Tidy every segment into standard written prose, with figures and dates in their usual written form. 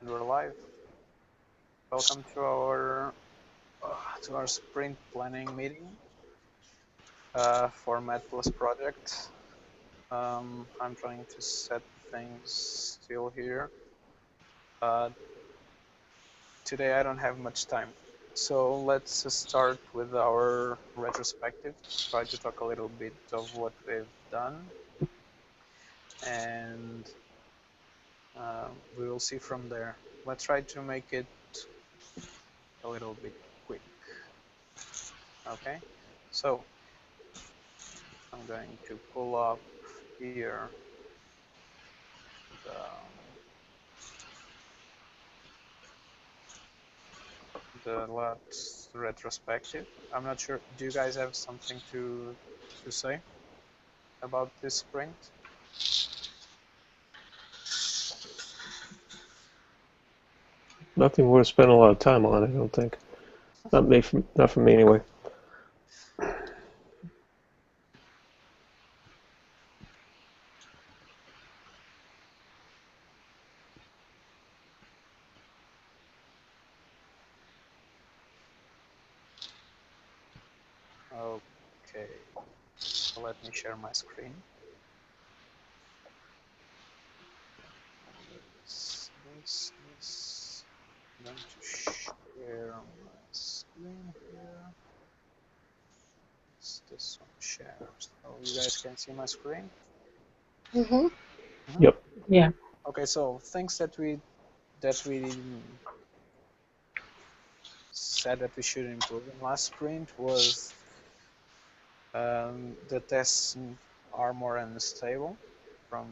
And we're live. Welcome to our sprint planning meeting for MetPlus project. I'm trying to set things still here. Today I don't have much time, so let's start with our retrospective. Try to talk a little bit of what we've done, and we will see from there. Let's try to make it a little bit quick. Okay, so I'm going to pull up here the last retrospective. I'm not sure. Do you guys have something to say about this sprint? Nothing worth spending a lot of time on, I don't think. Not for me anyway. Okay, so let me share my screen. I'm going to share my screen here. This one shares. So you guys can see my screen? Mm-hmm. Yep. Yeah. Okay, so things that we said that we should improve in last sprint was the tests are more unstable from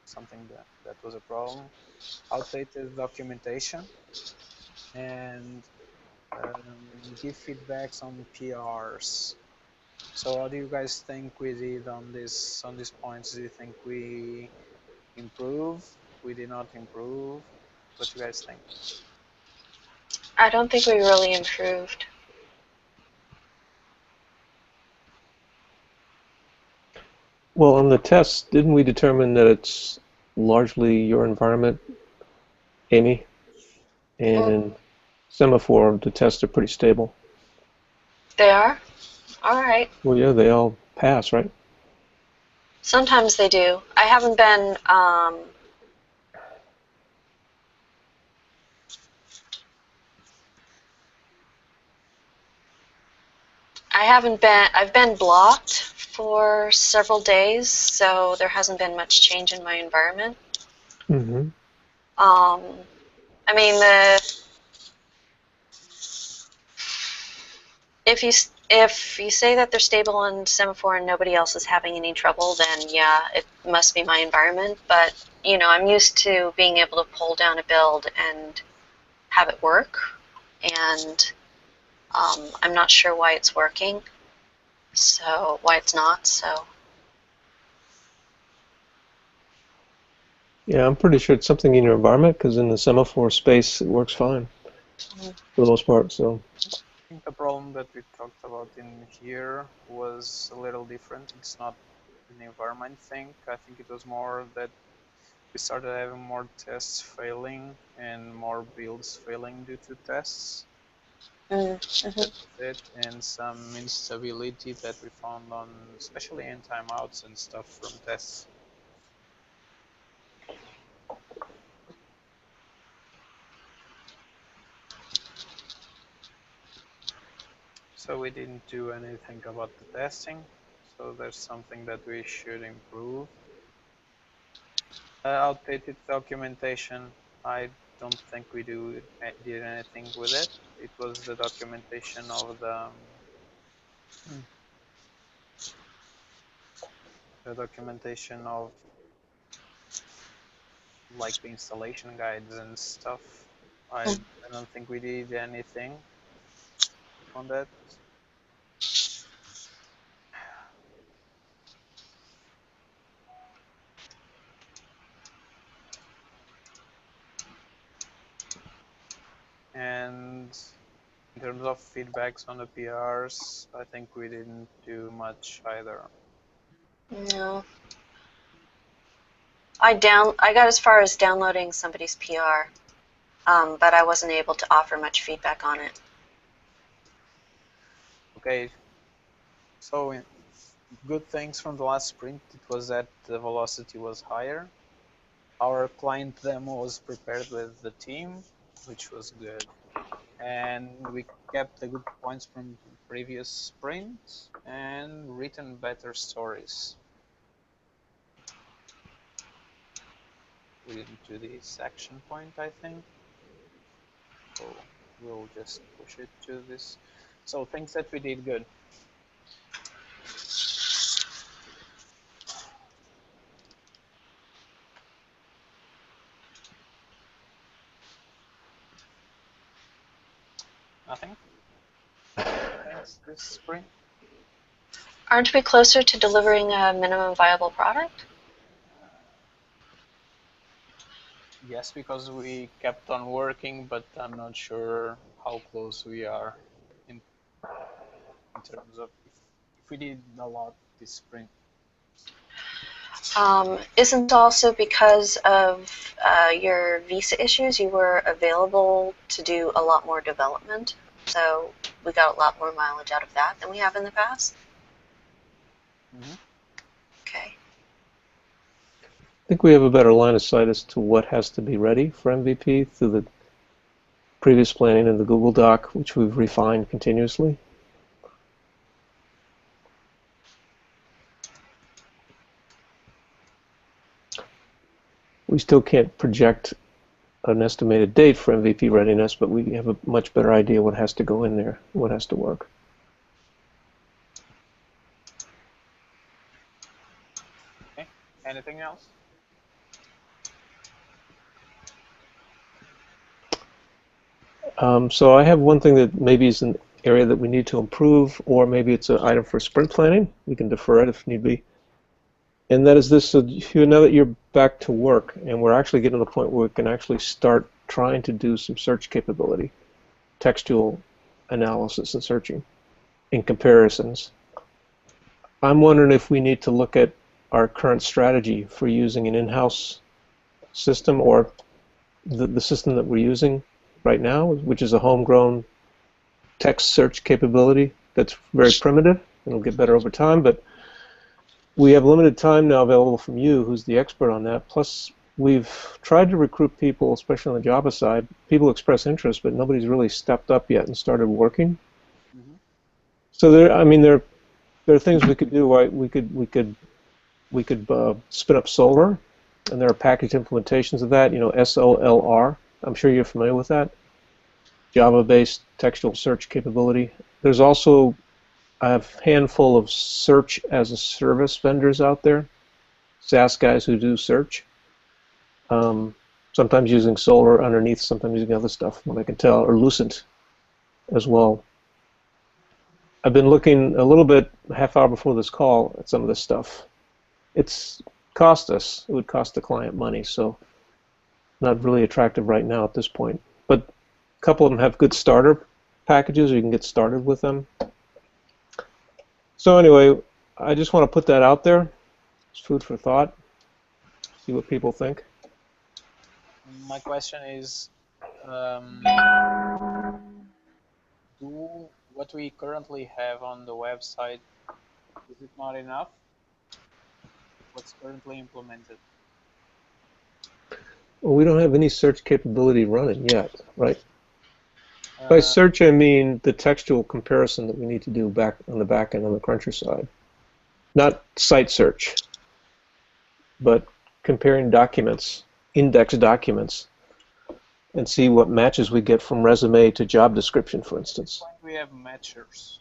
something that was a problem. Outdated documentation and give feedbacks on PRs. So how do you guys think we did on these points? Do you think we improve? We did not improve? What do you guys think? I don't think we really improved. Well, on the test, didn't we determine that it's largely your environment, Amy? And in semaphore, the tests are pretty stable. They are? All right. Well, yeah, they all pass, right? Sometimes they do. I've been blocked for several days, so there hasn't been much change in my environment. Mm-hmm. I mean, if you say that they're stable on semaphore and nobody else is having any trouble, then yeah, it must be my environment. But I'm used to being able to pull down a build and have it work, and I'm not sure why it's working, so why it's not. So Yeah, I'm pretty sure it's something in your environment because in the semaphore space, it works fine for the most part. So. I think the problem that we talked about in here was a little different. It's not an environment thing. I think it was more that we started having more tests failing and more builds failing due to tests. That's it, and some instability that we found on, especially in timeouts and stuff from tests. So we didn't do anything about the testing. So there's something that we should improve. Outdated documentation. I don't think we did anything with it. It was the documentation of the documentation of like the installation guides and stuff. I don't think we did anything on that. And in terms of feedbacks on the PRs, I think we didn't do much either. no, I got as far as downloading somebody's PR. but I wasn't able to offer much feedback on it. Okay, so good things from the last sprint, it was that the velocity was higher. Our client demo was prepared with the team, which was good. And we kept the good points from previous sprints and written better stories. We didn't do this action point, I think. So we'll just push it to this. So things that we did good. Nothing? Thanks this sprint? Aren't we closer to delivering a minimum viable product? Yes, because we kept on working, but I'm not sure how close we are in terms of if we did a lot this sprint. Isn't also because of your visa issues, you were available to do a lot more development, so we got a lot more mileage out of that than we have in the past? Mm-hmm. Okay. I think we have a better line of sight as to what has to be ready for MVP through the previous planning in the Google Doc, which we've refined continuously. We still can't project an estimated date for MVP readiness, but we have a much better idea what has to go in there, what has to work. Okay. Anything else? So I have one thing that maybe is an area that we need to improve, or maybe it's an item for sprint planning. We can defer it if need be. And that is this, so now that you're back to work, and we're actually getting to the point where we can actually start trying to do some search capability, textual analysis and searching, and comparisons. I'm wondering if we need to look at our current strategy for using an in-house system, or the system that we're using right now, which is a homegrown text search capability that's very primitive. It'll get better over time, but we have limited time now available from you, who's the expert on that. Plus, we've tried to recruit people, especially on the Java side. People express interest, but nobody's really stepped up yet and started working. Mm-hmm. So there are things we could do. We could spin up Solr, and there are package implementations of that. SOLR. I'm sure you're familiar with that. Java-based textual search capability. There's also a handful of search as a service vendors out there, SaaS guys who do search. Sometimes using Solr underneath, sometimes using other stuff, what I can tell, or Lucent as well. I've been looking a little bit, a half hour before this call, at some of this stuff. It would cost the client money, so not really attractive right now at this point. But a couple of them have good starter packages, or you can get started with them. So anyway, I just want to put that out there. It's food for thought. See what people think. My question is, do what we currently have on the website, is it not enough? What's currently implemented? Well, we don't have any search capability running yet, right? By Uh, search, I mean the textual comparison that we need to do back on the back end on the Cruncher side. Not site search, but comparing documents, index documents, and see what matches we get from resume to job description, for instance. we have matchers.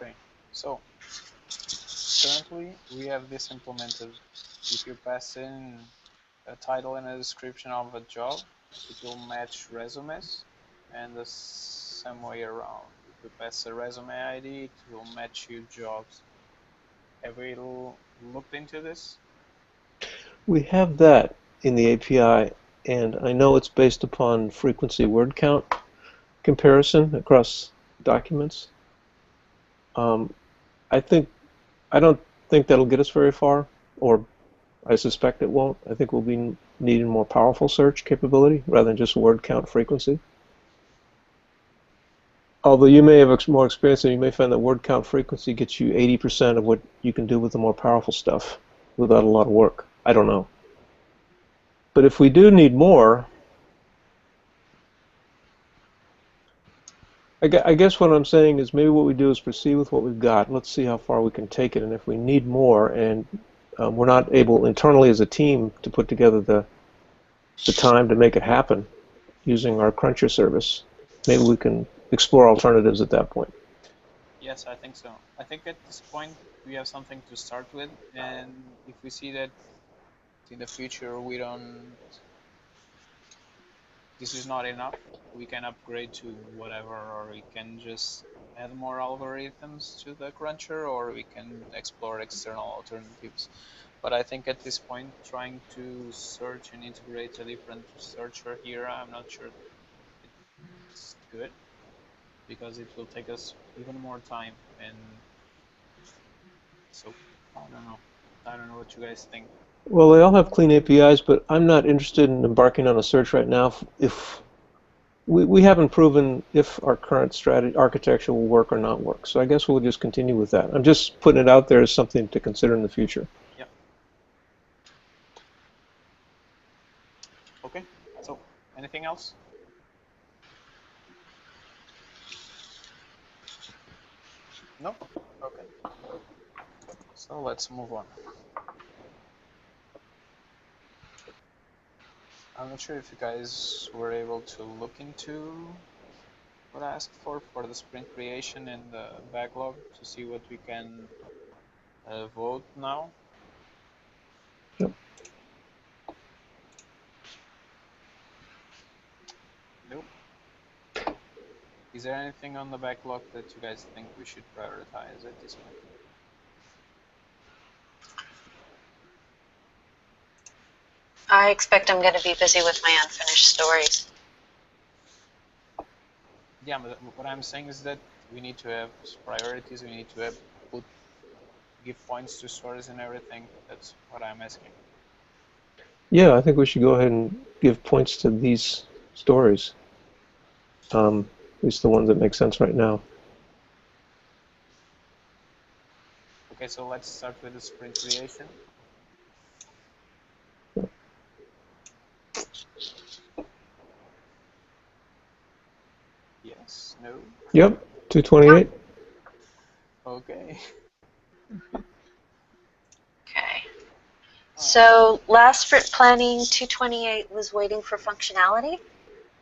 Okay, so currently we have this implemented. If you pass in a title and a description of a job, it will match resumes, and the same way around. If you pass a resume ID, it will match you jobs. Have we looked into this? We have that in the API, and I know it's based upon frequency word count comparison across documents. Um, I think I don't think that'll get us very far, or I suspect it won't. I think we'll be needing more powerful search capability rather than just word count frequency. Although you may have more experience and you may find that word count frequency gets you 80% of what you can do with the more powerful stuff without a lot of work. I don't know. But if we do need more, I guess what I'm saying is maybe what we do is proceed with what we've got. Let's see how far we can take it. And if we need more and we're not able internally as a team to put together the time to make it happen using our Cruncher service, maybe we can explore alternatives at that point. Yes, I think so. I think at this point we have something to start with, and if we see that in the future we don't, this is not enough, we can upgrade to whatever, or we can just add more algorithms to the cruncher, or we can explore external alternatives. But I think at this point, trying to search and integrate a different searcher here, I'm not sure it's good, because it will take us even more time. And so I don't know. I don't know what you guys think. Well, they all have clean APIs, but I'm not interested in embarking on a search right now if we haven't proven if our current strategy architecture will work or not work. So I guess we'll just continue with that. I'm just putting it out there as something to consider in the future. Yeah. Okay. So anything else? No? Okay. So let's move on. I'm not sure if you guys were able to look into what I asked for the sprint creation and the backlog to see what we can vote now. Yep. Nope. Is there anything on the backlog that you guys think we should prioritize at this point? I expect I'm going to be busy with my unfinished stories. Yeah, but what I'm saying is that we need to have priorities. We need to have give points to stories and everything. That's what I'm asking. Yeah, I think we should go ahead and give points to these stories, at least the ones that make sense right now. Okay, so let's start with the sprint creation. Yes, no. Yep, 228. Okay. Okay. So last sprint planning 228 was waiting for functionality.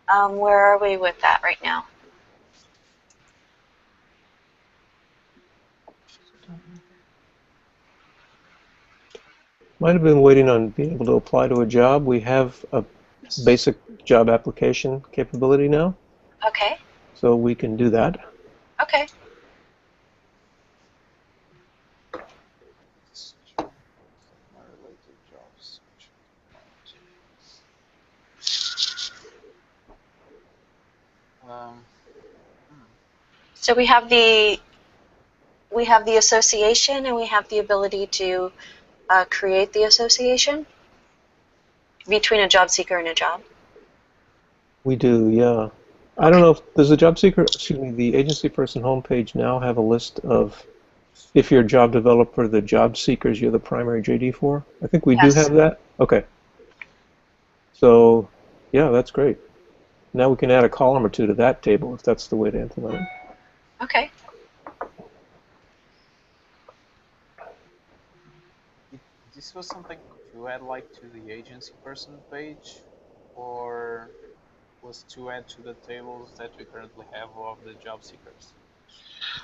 Where are we with that right now? Might have been waiting on being able to apply to a job. We have a basic job application capability now, Okay. so we can do that. Okay. Related jobs. Um, So we have the association and we have the ability to create the association between a job seeker and a job. We do, yeah. I don't know if does the job seeker, excuse me, the agency person homepage now have a list of if you're a job developer, the job seekers you're the primary JD for? I think we do Yes. have that. Okay. So, yeah, that's great. Now we can add a column or two to that table if that's the way to implement it. Okay. this was something to add like to the agency person page, or was to add to the tables that we currently have of the job seekers?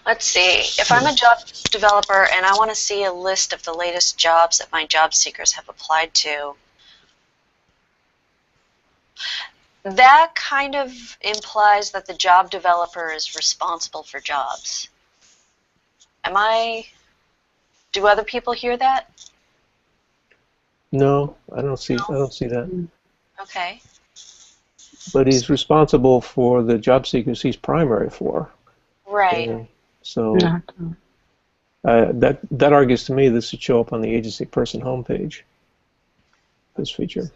Let's see. If I'm a job developer and I want to see a list of the latest jobs that my job seekers have applied to, that kind of implies that the job developer is responsible for jobs. Do other people hear that? No, I don't see that. Okay. But he's responsible for the job seekers he's primary for. Right. And so that argues to me this should show up on the agency person homepage. This feature.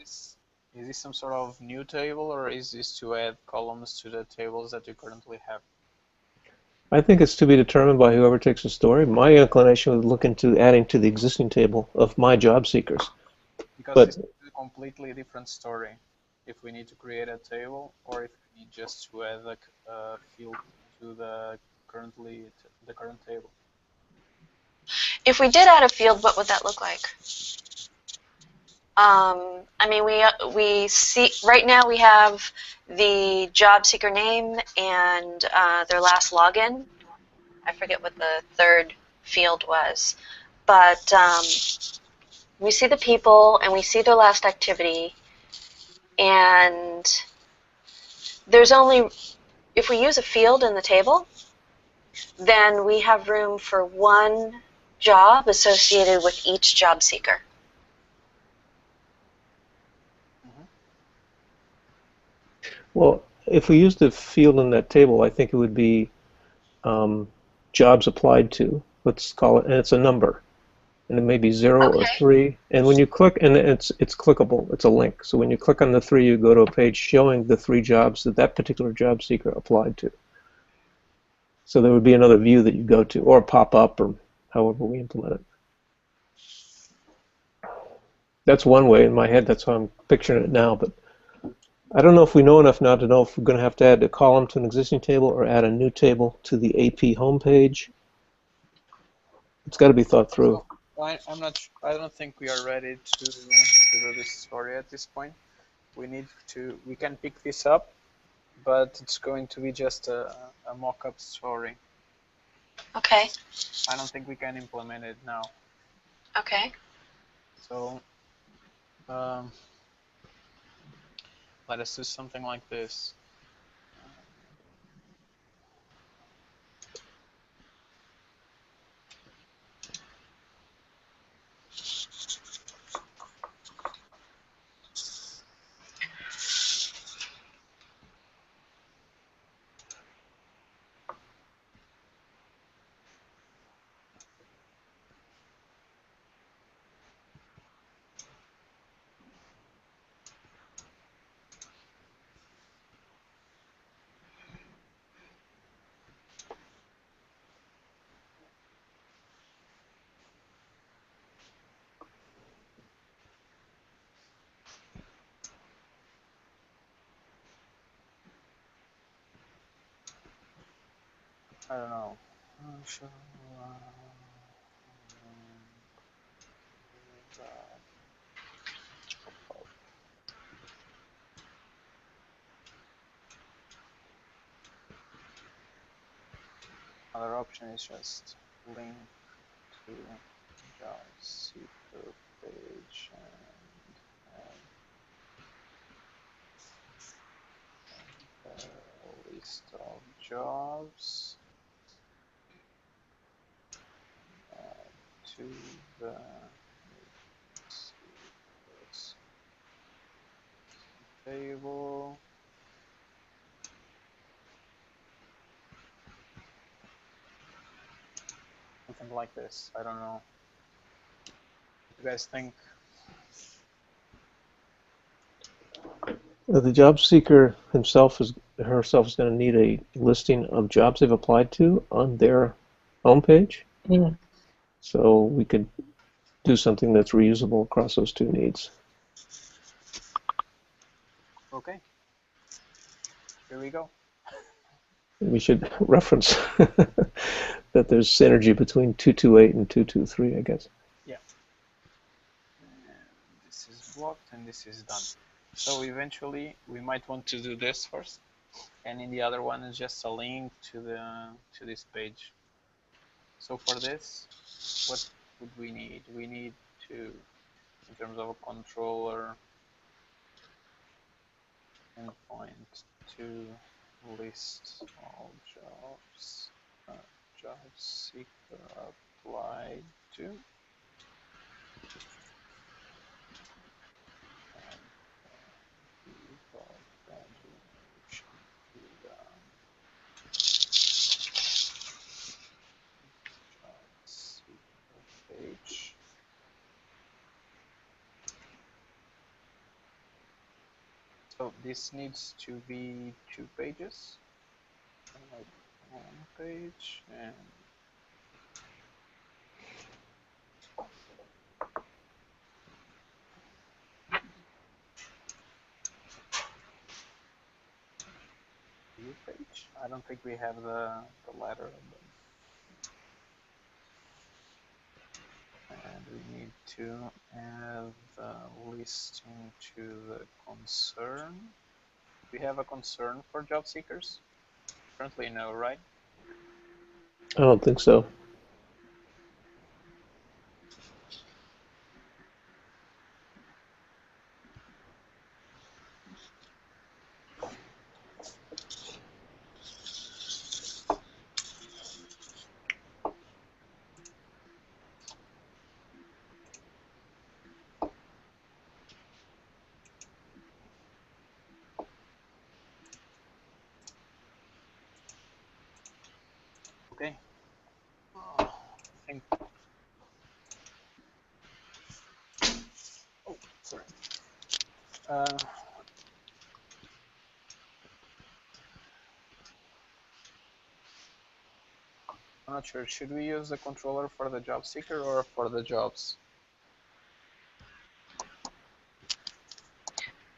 Is this some sort of new table, or is this to add columns to the tables that you currently have? I think it's to be determined by whoever takes the story. My inclination would look into adding to the existing table of my job seekers. Because But it's a completely different story. If we need to create a table, or if we need just to add a field to the current table. If we did add a field, what would that look like? I mean, we see right now we have the job seeker name and their last login. I forget what the third field was, but we see the people and we see their last activity, and there's only, if we use a field in the table, then we have room for one job associated with each job seeker. well, if we used a field in that table, I think it would be jobs applied to. Let's call it, and it's a number, and it may be 0 or Okay. 3. And when you click, and it's clickable. It's a link. So when you click on the 3, you go to a page showing the 3 jobs that that particular job seeker applied to. So there would be another view that you go to, or pop up, or however we implement it. That's one way in my head. That's how I'm picturing it now. But I don't know if we know enough now to know if we're going to have to add a column to an existing table or add a new table to the AP homepage. It's got to be thought through. So I'm not. I don't think we are ready to do this story at this point. We need to. We can pick this up, but it's going to be just a mock-up story. Okay. I don't think we can implement it now. Okay. So let us do something like this. I don't know. Another option is just link to job seeker page and a list of jobs to the table. Something like this. I don't know. What do you guys think? The job seeker herself is going to need a listing of jobs they've applied to on their homepage. Yeah. So we could do something that's reusable across those two needs. Okay. Here we go. We should reference that there's synergy between 228 and 223, I guess. Yeah. And this is blocked and this is done. So eventually we might want to do this first, and in the other one is just a link to this page. So for this, what would we need? We need to, in terms of a controller endpoint, to list all jobs, job seeker applied to, and default graduation to the job seeker page. So this needs to be 2 pages, like home page and view page. I don't think we have the latter, and we need to add the listing to the concern. We have a concern for job seekers? Currently no, right? I don't think so. Okay. I think. Oh, sorry. I'm not sure. Should we use the controller for the job seeker or for the jobs?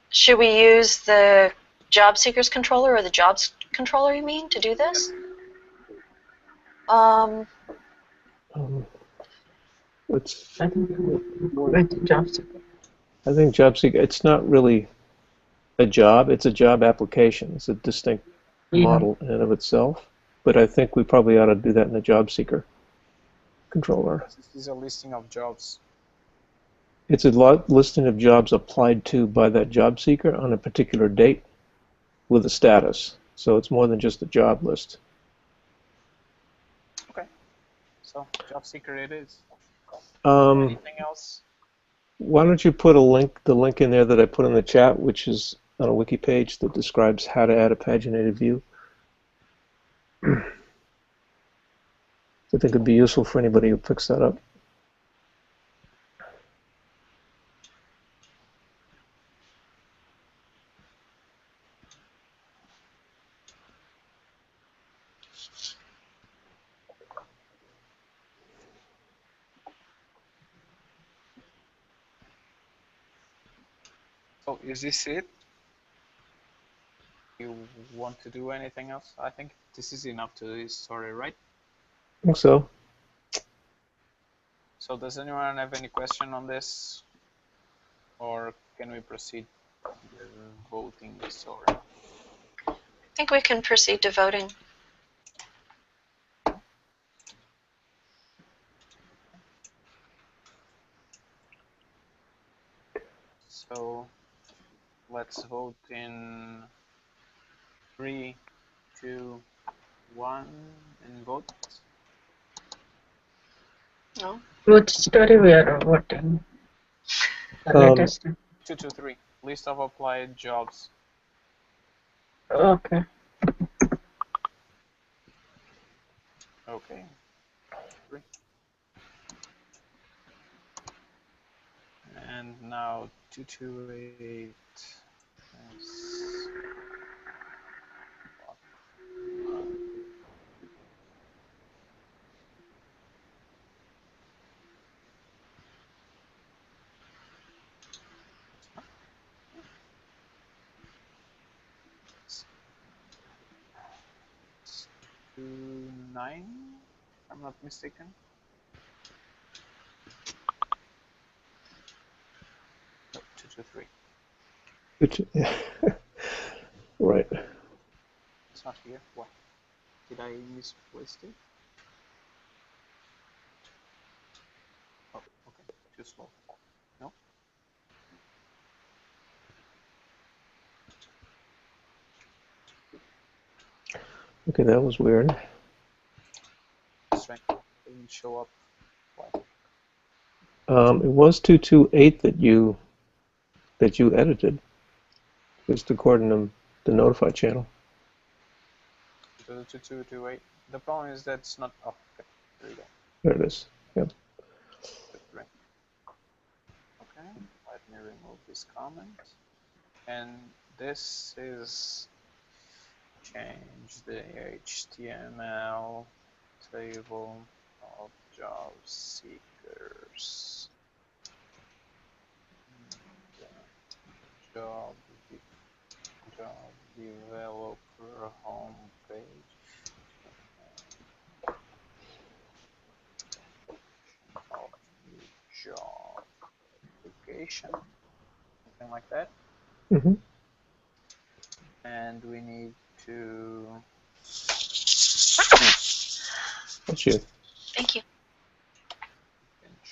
Should we use the job seekers controller or the jobs controller, you mean, to do this? Um, I think more like the job seeker. I think job seeker, it's not really a job, it's a job application. It's a distinct model in and of itself. But I think we probably ought to do that in the job seeker controller. This is a listing of jobs. It's a listing of jobs applied to by that job seeker on a particular date with a status. So it's more than just a job list. Okay. So job seeker it is. Um, Anything else? Why don't you put the link in there that I put in the chat, which is on a wiki page that describes how to add a paginated view. I think it'd be useful for anybody who picks that up. So is this it? You want to do anything else? I think this is enough to this story, right? I think so. So does anyone have any question on this? Or can we proceed with voting the story? I think we can proceed to voting. So let's vote in 3, 2, 1, and vote. No? Which story we are voting? The latest. 2, 2, 3. List of applied jobs. Okay. Okay. 3. And now 228. Yes. It's 29, if I'm not mistaken. No, 223. Right. It's not here. What? Did I misplace it? too slow. No? Okay, that was weird. Strength didn't show up. Why? It was 228 that you edited, just according to the notify channel. To the 2228. The problem is that it's not. Oh, okay. There you go. There it is. Yep. Right. Okay. Let me remove this comment. And this is change the HTML table of job seekers. Job developer homepage of the job application, something like that. Mm-hmm. And we need to That's you. Thank you.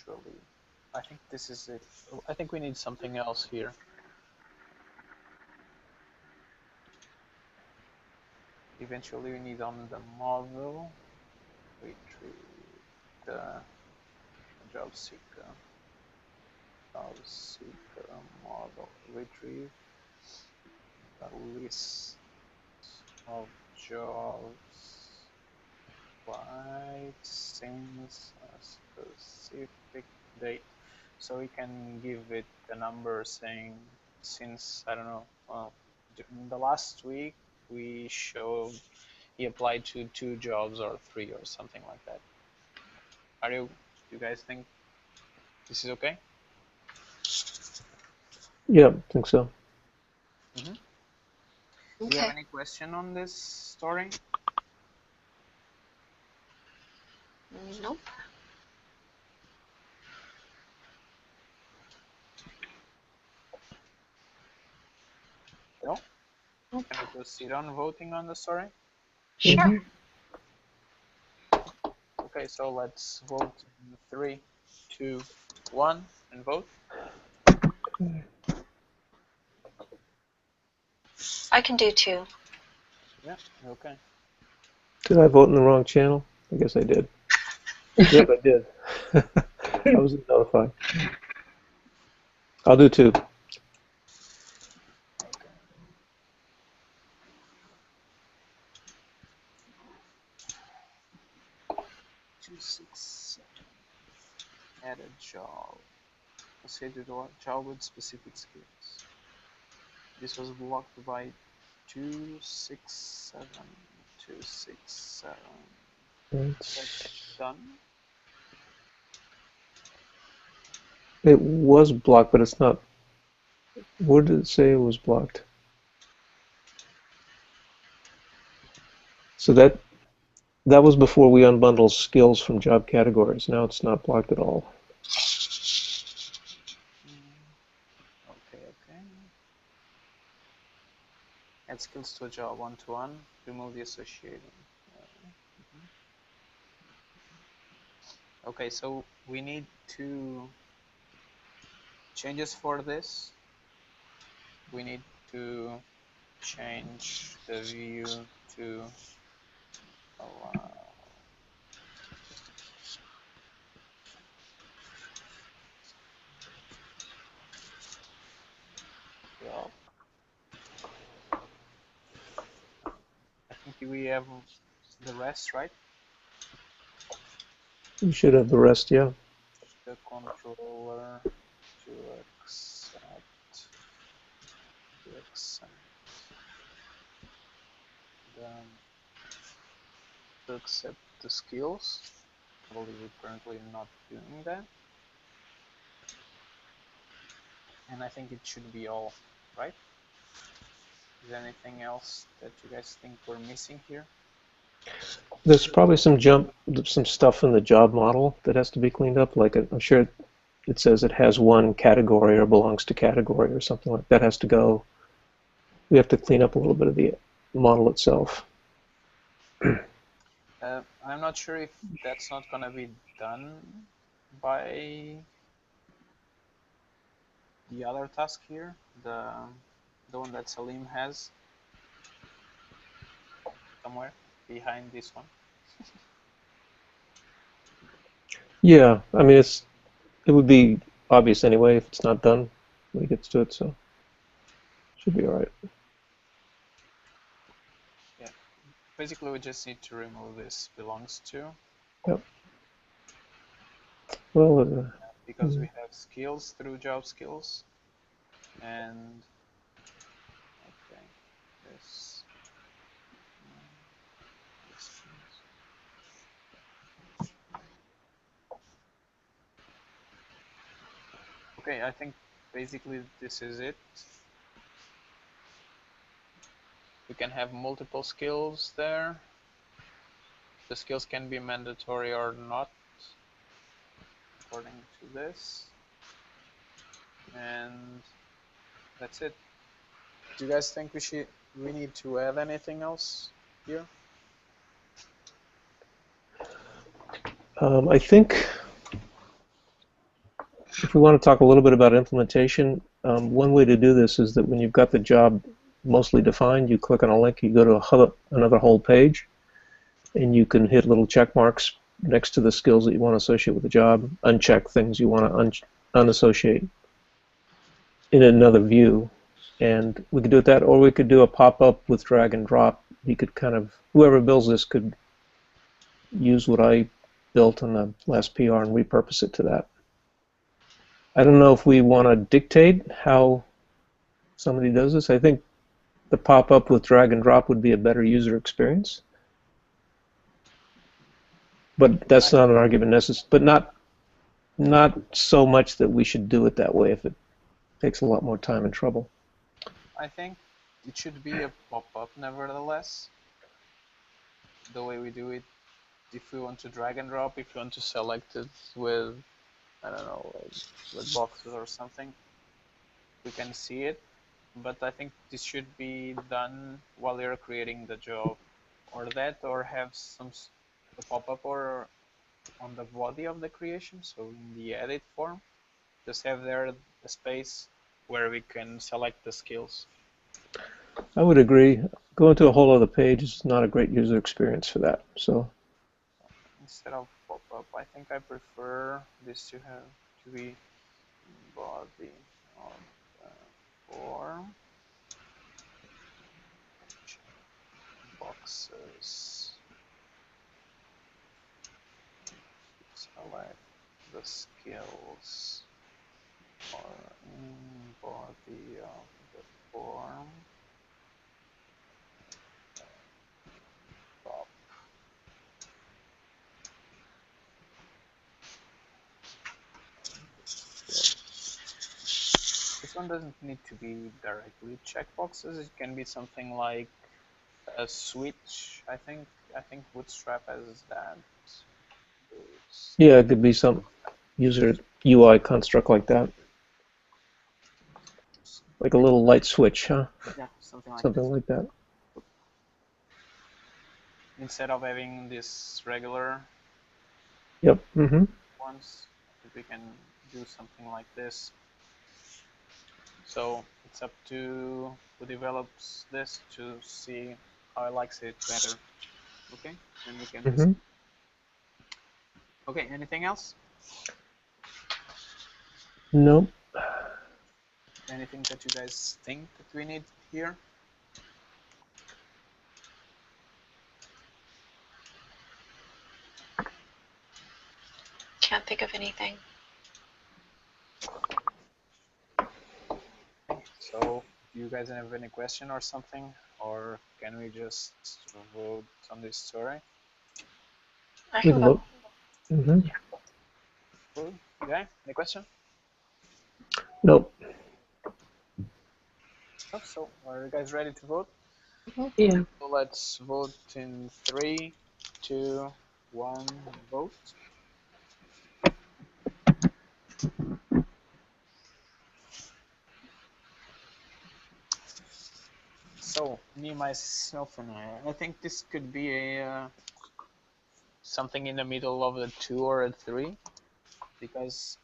eventually. I think this is it. I think we need something else here. Eventually, we need on the model retrieve the job seeker model, retrieve a list of jobs since a specific date. So we can give it a number saying since, I don't know, well, the last week we showed he applied to 2 jobs or 3 or something like that. Do you guys think this is okay? Yeah, I think so. Mm-hmm. Okay. Do you have any question on this story? Nope. No? Nope. Can we proceed on voting on the story? Sure. Mm-hmm. Okay, so let's vote in 3, 2, 1, and vote. I can do 2. Yeah, okay. Did I vote in the wrong channel? I guess I did. Yep, I did. I wasn't notified. I'll do 2. Okay. 267. Add a job. Associated job with specific skills. This was blocked by 267. 267. That's done. It was blocked, but it's not. Where did it say it was blocked? So that was before we unbundled skills from job categories. Now it's not blocked at all. Okay. Add skills to a job one-to-one. Remove the associated. Okay, so we need 2 changes for this. We need to change the view to allow job. I think we have the rest, right? You should have the rest, yeah. The controller to accept the skills. I believe we're currently not doing that. And I think it should be all, right? Is there anything else that you guys think we're missing here? There's probably some stuff in the job model that has to be cleaned up. Like I'm sure it says it has one category or belongs to category or something like that has to go. We have to clean up a little bit of the model itself. I'm not sure if that's not gonna be done by the other task here, the one that Salim has somewhere behind this one. Yeah, I mean it would be obvious anyway if it's not done when he gets to it, so should be all right. Yeah, basically we just need to remove this belongs to. Yep. Well, because we have skills through job skills, and okay, this. Okay, I think basically this is it. We can have multiple skills there. The skills can be mandatory or not, according to this. And that's it. Do you guys think we need to add anything else here? I think if we want to talk a little bit about implementation, one way to do this is that when you've got the job mostly defined, you click on a link, you go to another whole page, and you can hit little check marks next to the skills that you want to associate with the job, uncheck things you want to unassociate in another view. And we could do it that, or we could do a pop-up with drag and drop. You could kind of, whoever builds this could use what I built on the last PR and repurpose it to that. I don't know if we want to dictate how somebody does this. I think the pop-up with drag and drop would be a better user experience. But that's not an argument necessary. But not so much that we should do it that way if it takes a lot more time and trouble. I think it should be a pop-up nevertheless. The way we do it, if we want to drag and drop, if you want to select it with, I don't know, like with boxes or something, we can see it. But I think this should be done while you're creating the job, or that, or have a pop-up or on the body of the creation, so in the edit form, just have there a space where we can select the skills. I would agree. Going to a whole other page is not a great user experience for that. So Instead of pop-up, I think I prefer this to be body of the form. Boxes. Select the skills or in body of the form. Top. This one doesn't need to be directly checkboxes. It can be something like a switch. I think Bootstrap has that. yeah, it could be some user UI construct like that. Like a little light switch, huh? Yeah, something like Something this. like that. Instead of having this regular Yep. Mm-hmm. ones, we can do something like this. So it's up to who develops this to see how he likes it better. Okay, and we can do Mm-hmm. Okay, anything else? Nope. Anything that you guys think that we need here? Can't think of anything. So, do you guys have any question or something? Or can we just vote on this story? I We can can vote. vote. Mm-hmm. Cool. Okay, any question? Nope. Oh, so, are you guys ready to vote? Yeah. So let's vote in 3, 2, 1, vote. So, me, myself, and I think this could be a something in the middle of a 2 or a 3, because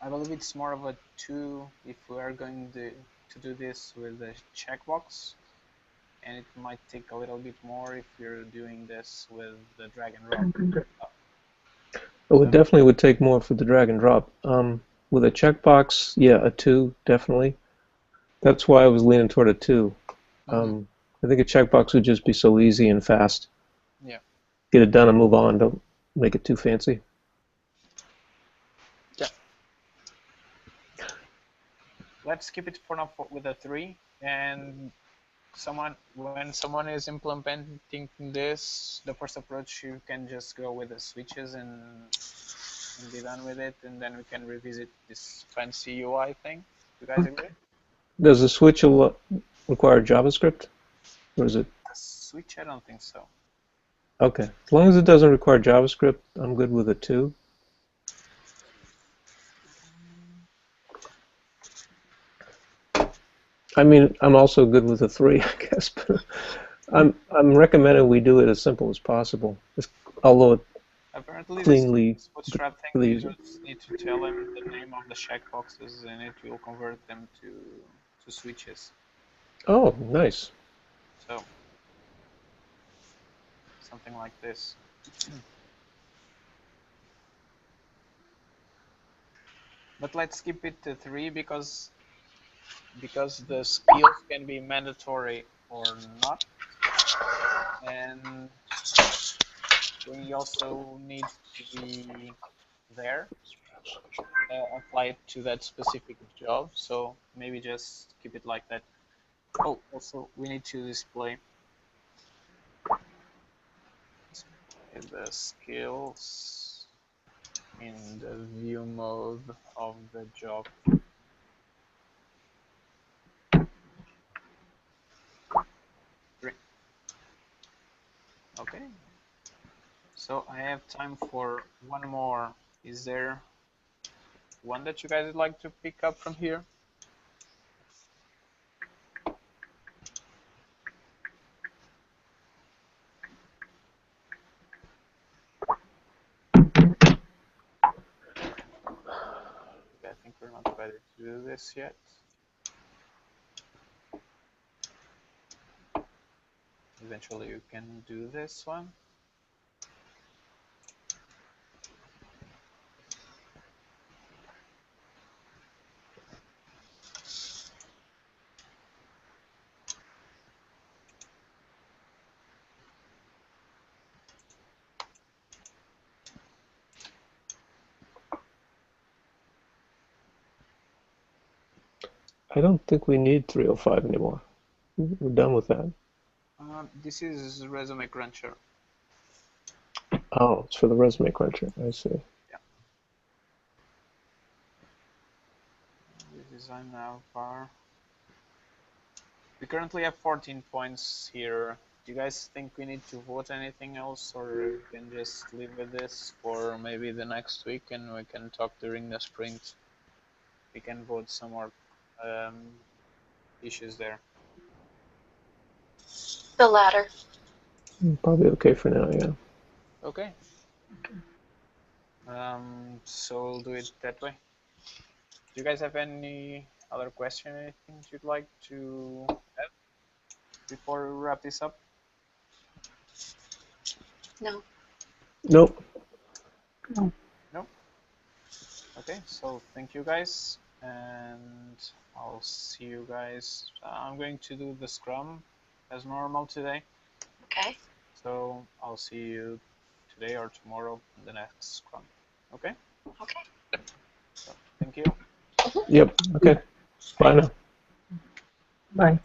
I believe it's more of a 2 if we are going to do this with the checkbox, and it might take a little bit more if you're doing this with the drag and drop. It would definitely would take more for the drag and drop. With a checkbox, yeah, a 2, definitely. That's why I was leaning toward a 2. I think a checkbox would just be so easy and fast. Yeah. Get it done and move on. Don't make it too fancy. Yeah. Let's keep it for now with a 3, and when someone is implementing this, the first approach, you can just go with the switches and be done with it, and then we can revisit this fancy UI thing. You guys agree? Does the switch require JavaScript? Or is it? The switch, I don't think so. Okay. As long as it doesn't require JavaScript, I'm good with a 2. I mean, I'm also good with a 3, I guess. But I'm recommending we do it as simple as possible. Although Apparently, cleanly this bootstrap thing, for the you user. just need to tell him the name of the checkboxes, and it will convert them to switches. Oh, nice. So something like this. But let's keep it to 3 because the skills can be mandatory or not, and we also need to be there, apply it to that specific job. So maybe just keep it like that. Oh, also we need to display the skills in the view mode of the job. Okay, so I have time for one more. Is there one that you guys would like to pick up from here? I think we're not ready to do this yet. Eventually you can do this one. I don't think we need 305 anymore. We're done with that. This is Resume Cruncher. Oh, it's for the resume cruncher. I see. Yeah. Design now bar. We currently have 14 points here. Do you guys think we need to vote anything else, or we can just leave with this for maybe the next week and we can talk during the sprint? We can vote some more issues there. The latter. Probably okay for now, yeah. Okay. So we'll do it that way. Do you guys have any other question, anything you'd like to add before we wrap this up? No. Nope. No? Okay, so thank you guys, and I'll see you guys. I'm going to do the scrum as normal today. Okay. So I'll see you today or tomorrow in the next scrum. Okay? Okay. So thank you. Yep. Okay. Bye now. Bye.